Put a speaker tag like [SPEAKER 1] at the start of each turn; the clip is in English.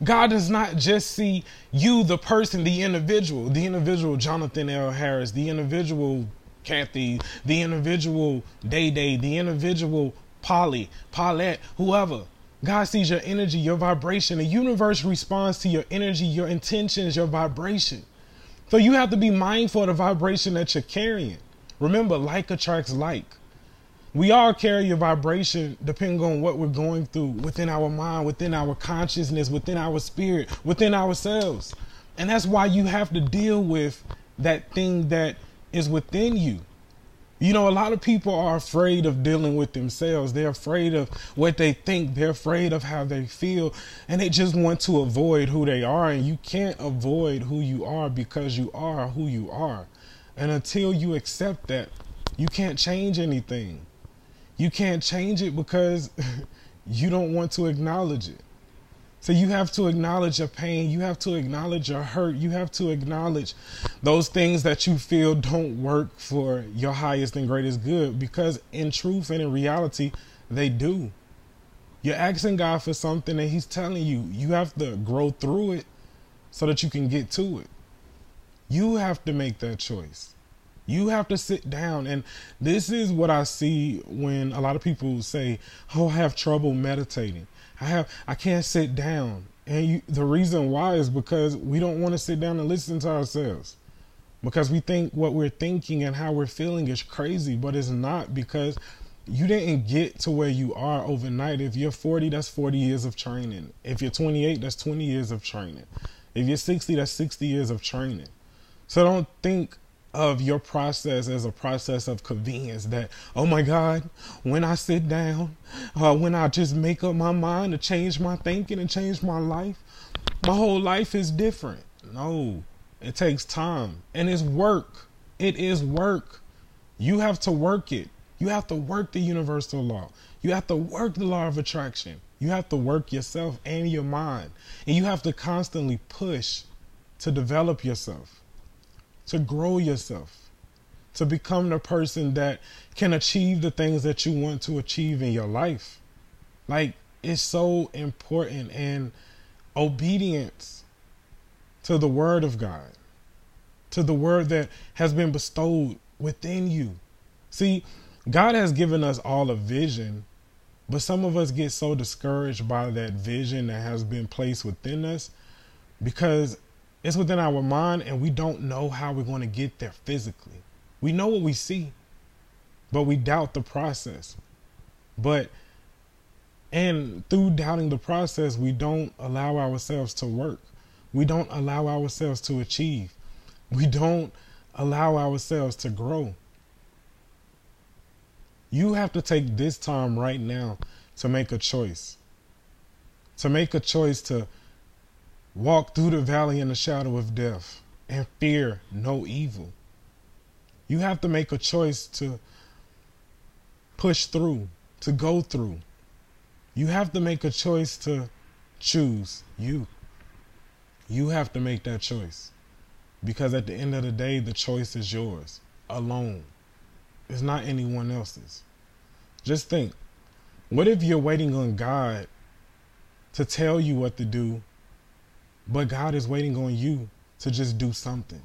[SPEAKER 1] God does not just see you, the person, the individual Jonathan L. Harris, the individual Kathy, the individual Day Day, the individual Polly, Paulette, whoever. God sees your energy, your vibration. The universe responds to your energy, your intentions, your vibration. So you have to be mindful of the vibration that you're carrying. Remember, like attracts like. We all carry a vibration depending on what we're going through within our mind, within our consciousness, within our spirit, within ourselves. And that's why you have to deal with that thing that is within you. You know, a lot of people are afraid of dealing with themselves. They're afraid of what they think. They're afraid of how they feel. And they just want to avoid who they are. And you can't avoid who you are because you are who you are. And until you accept that, you can't change anything. You can't change it because you don't want to acknowledge it. So you have to acknowledge your pain. You have to acknowledge your hurt. You have to acknowledge those things that you feel don't work for your highest and greatest good, because in truth and in reality, they do. You're asking God for something and he's telling you, you have to grow through it so that you can get to it. You have to make that choice. You have to sit down. And this is what I see when a lot of people say, oh, I have trouble meditating. I can't sit down. And the reason why is because we don't want to sit down and listen to ourselves, because we think what we're thinking and how we're feeling is crazy, but it's not, because you didn't get to where you are overnight. If you're 40, that's 40 years of training. If you're 28, that's 20 years of training. If you're 60, that's 60 years of training. So don't think of your process as a process of convenience, that, oh my God, when I sit down, when I just make up my mind to change my thinking and change my life, my whole life is different. No, it takes time and it's work. It is work. You have to work it. You have to work the universal law. You have to work the law of attraction. You have to work yourself and your mind. And you have to constantly push to develop yourself, to grow yourself, to become the person that can achieve the things that you want to achieve in your life. Like, it's so important. And obedience to the word of God, to the word that has been bestowed within you. See, God has given us all a vision, but some of us get so discouraged by that vision that has been placed within us because it's within our mind and we don't know how we're going to get there physically. We know what we see, but we doubt the process. And through doubting the process, we don't allow ourselves to work. We don't allow ourselves to achieve. We don't allow ourselves to grow. You have to take this time right now to make a choice. To make a choice to walk through the valley in the shadow of death and fear no evil. You have to make a choice to push through, to go through. You have to make a choice to choose you. You have to make that choice, because at the end of the day, the choice is yours alone. It's not anyone else's. Just think, what if you're waiting on God to tell you what to do, but God is waiting on you to just do something?